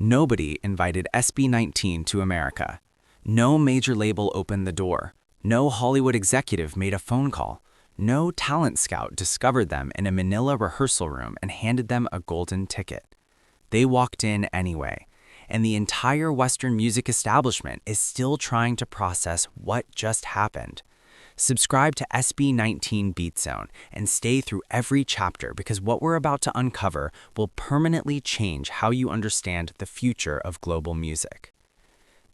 Nobody invited SB19 to America. No major label opened the door. No Hollywood executive made a phone call. No talent scout discovered them in a Manila rehearsal room and handed them a golden ticket. They walked in anyway, and the entire Western music establishment is still trying to process what just happened. Subscribe to SB19 Beat Zone and stay through every chapter because what we're about to uncover will permanently change how you understand the future of global music.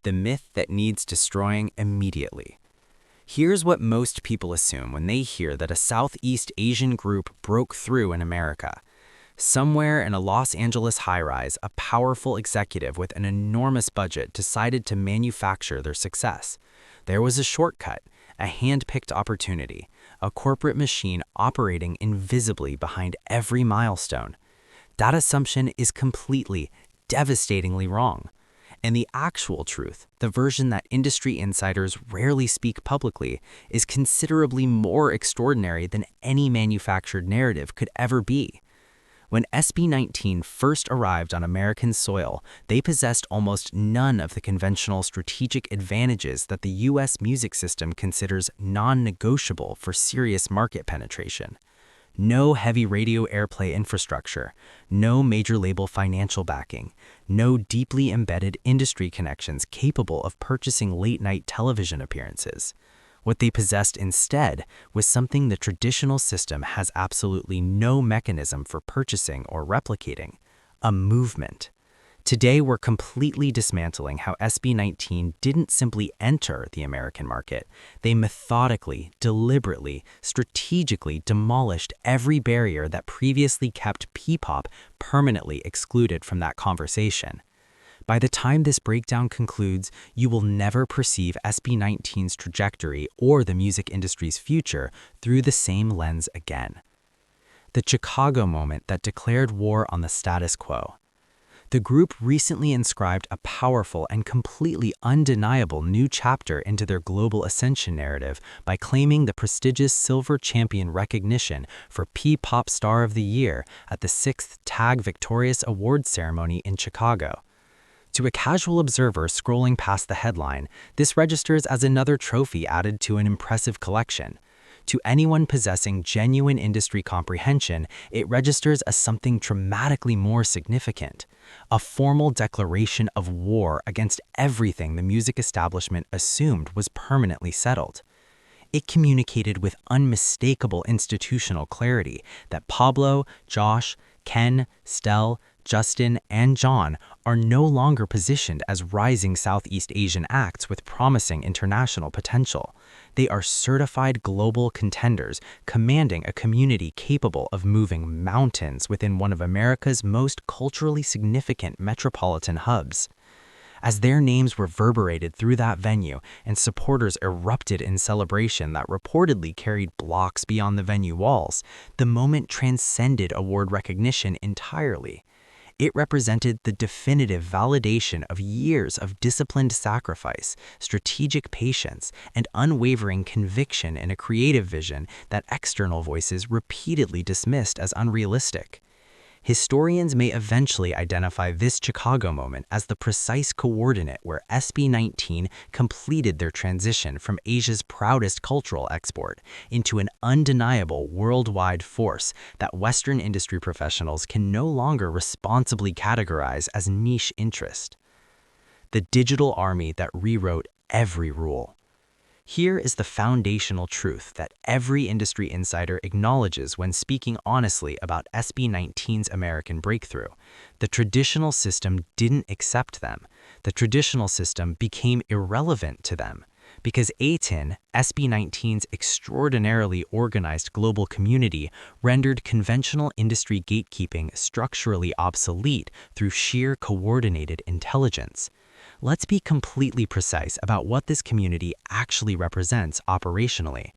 The myth that needs destroying immediately. Here's what most people assume when they hear that a Southeast Asian group broke through in America. Somewhere in a Los Angeles high-rise, a powerful executive with an enormous budget decided to manufacture their success. There was a shortcut, a hand-picked opportunity, a corporate machine operating invisibly behind every milestone. That assumption is completely, devastatingly wrong. And the actual truth, the version that industry insiders rarely speak publicly, is considerably more extraordinary than any manufactured narrative could ever be. When SB19 first arrived on American soil, they possessed almost none of the conventional strategic advantages that the U.S. music system considers non-negotiable for serious market penetration. No heavy radio airplay infrastructure, no major label financial backing, no deeply embedded industry connections capable of purchasing late-night television appearances. What they possessed instead was something the traditional system has absolutely no mechanism for purchasing or replicating: a movement. Today, we're completely dismantling how SB19 didn't simply enter the American market. They methodically, deliberately, strategically demolished every barrier that previously kept P-pop permanently excluded from that conversation. By the time this breakdown concludes, you will never perceive SB19's trajectory or the music industry's future through the same lens again. The Chicago moment that declared war on the status quo. The group recently inscribed a powerful and completely undeniable new chapter into their global ascension narrative by claiming the prestigious Silver Champion recognition for P-Pop Star of the Year at the 6th TAG Victorious Awards ceremony in Chicago. To a casual observer scrolling past the headline, this registers as another trophy added to an impressive collection. To anyone possessing genuine industry comprehension, it registers as something dramatically more significant: a formal declaration of war against everything the music establishment assumed was permanently settled. It communicated with unmistakable institutional clarity that Pablo, Josh, Ken, Stell, Justin, and John are no longer positioned as rising Southeast Asian acts with promising international potential. They are certified global contenders, commanding a community capable of moving mountains within one of America's most culturally significant metropolitan hubs. As their names reverberated through that venue and supporters erupted in celebration that reportedly carried blocks beyond the venue walls, the moment transcended award recognition entirely. It represented the definitive validation of years of disciplined sacrifice, strategic patience, and unwavering conviction in a creative vision that external voices repeatedly dismissed as unrealistic. Historians may eventually identify this Chicago moment as the precise coordinate where SB19 completed their transition from Asia's proudest cultural export into an undeniable worldwide force that Western industry professionals can no longer responsibly categorize as niche interest. The digital army that rewrote every rule. Here is the foundational truth that every industry insider acknowledges when speaking honestly about SB19's American breakthrough. The traditional system didn't accept them. The traditional system became irrelevant to them. Because ATIN, SB19's extraordinarily organized global community, rendered conventional industry gatekeeping structurally obsolete through sheer coordinated intelligence. Let's be completely precise about what this community actually represents operationally.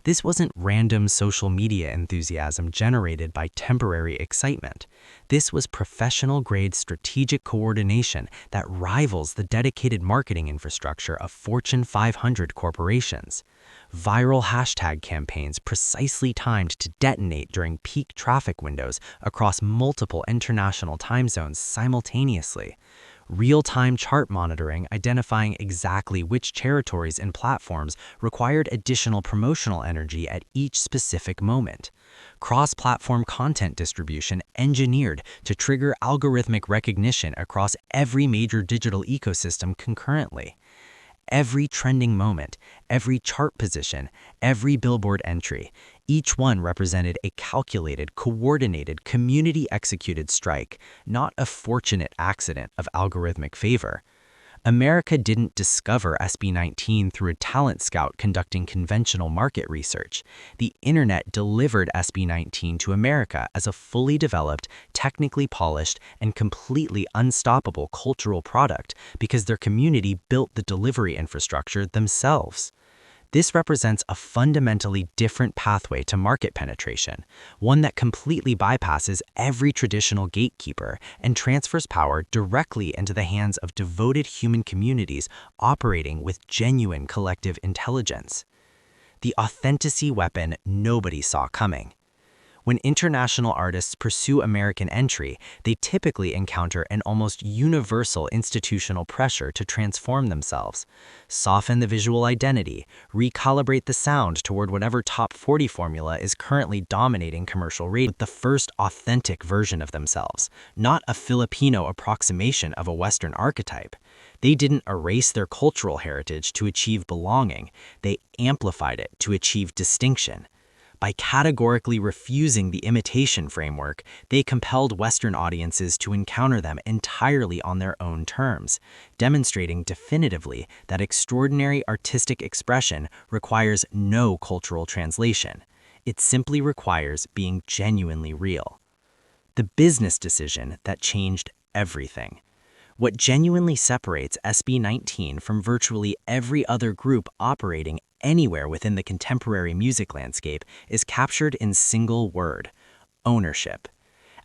This wasn't random social media enthusiasm generated by temporary excitement. This was professional-grade strategic coordination that rivals the dedicated marketing infrastructure of Fortune 500 corporations. Viral hashtag campaigns precisely timed to detonate during peak traffic windows across multiple international time zones simultaneously. Real-time chart monitoring identifying exactly which territories and platforms required additional promotional energy at each specific moment. Cross-platform content distribution engineered to trigger algorithmic recognition across every major digital ecosystem concurrently. Every trending moment, every chart position, every billboard entry, each one represented a calculated, coordinated, community-executed strike, not a fortunate accident of algorithmic favor. America didn't discover SB19 through a talent scout conducting conventional market research. The internet delivered SB19 to America as a fully developed, technically polished, and completely unstoppable cultural product because their community built the delivery infrastructure themselves. This represents a fundamentally different pathway to market penetration, one that completely bypasses every traditional gatekeeper and transfers power directly into the hands of devoted human communities operating with genuine collective intelligence. The authenticity weapon nobody saw coming. When international artists pursue American entry, they typically encounter an almost universal institutional pressure to transform themselves, soften the visual identity, recalibrate the sound toward whatever top 40 formula is currently dominating commercial radio, with the first authentic version of themselves, not a Filipino approximation of a Western archetype. They didn't erase their cultural heritage to achieve belonging, they amplified it to achieve distinction. By categorically refusing the imitation framework, they compelled Western audiences to encounter them entirely on their own terms, demonstrating definitively that extraordinary artistic expression requires no cultural translation. It simply requires being genuinely real. The business decision that changed everything. What genuinely separates SB19 from virtually every other group operating anywhere within the contemporary music landscape is captured in single word: ownership.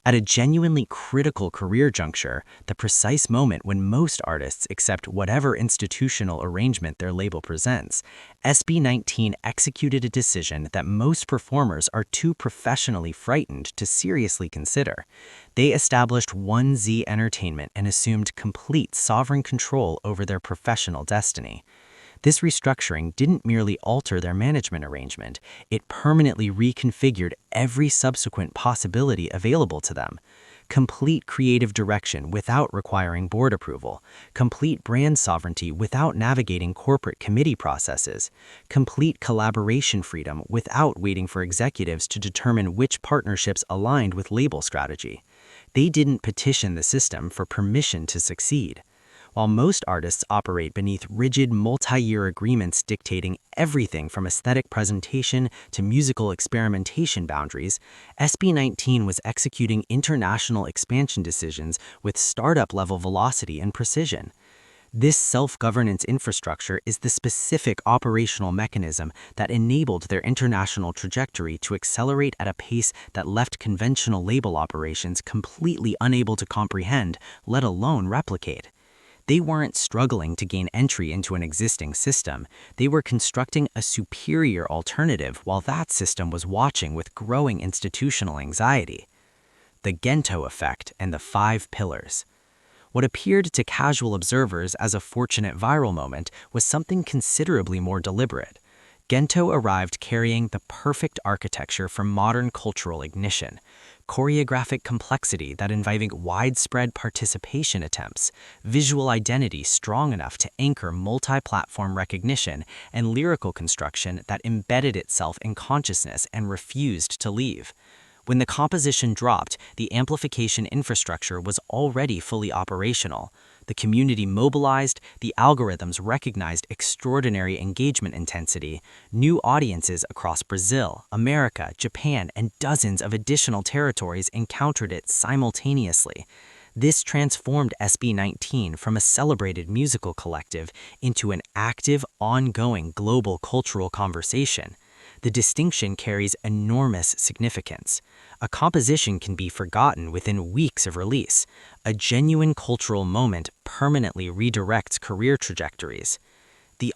At a genuinely critical career juncture, the precise moment when most artists accept whatever institutional arrangement their label presents, SB19 executed a decision that most performers are too professionally frightened to seriously consider. They established 1Z Entertainment and assumed complete sovereign control over their professional destiny. This restructuring didn't merely alter their management arrangement, it permanently reconfigured every subsequent possibility available to them. Complete creative direction without requiring board approval, complete brand sovereignty without navigating corporate committee processes, complete collaboration freedom without waiting for executives to determine which partnerships aligned with label strategy. They didn't petition the system for permission to succeed. While most artists operate beneath rigid multi-year agreements dictating everything from aesthetic presentation to musical experimentation boundaries, SB19 was executing international expansion decisions with startup-level velocity and precision. This self-governance infrastructure is the specific operational mechanism that enabled their international trajectory to accelerate at a pace that left conventional label operations completely unable to comprehend, let alone replicate. They weren't struggling to gain entry into an existing system, they were constructing a superior alternative while that system was watching with growing institutional anxiety. The Gento effect and the 5 pillars. What appeared to casual observers as a fortunate viral moment was something considerably more deliberate. Gento arrived carrying the perfect architecture for modern cultural ignition. Choreographic complexity that inviting widespread participation attempts, visual identity strong enough to anchor multi-platform recognition, and lyrical construction that embedded itself in consciousness and refused to leave. When the composition dropped, the amplification infrastructure was already fully operational. The community mobilized, the algorithms recognized extraordinary engagement intensity. New audiences across Brazil, America, Japan, and dozens of additional territories encountered it simultaneously. This transformed SB19 from a celebrated musical collective into an active, ongoing global cultural conversation. the distinction carries enormous significance. A composition can be forgotten within weeks of release. A genuine cultural moment permanently redirects career trajectories. The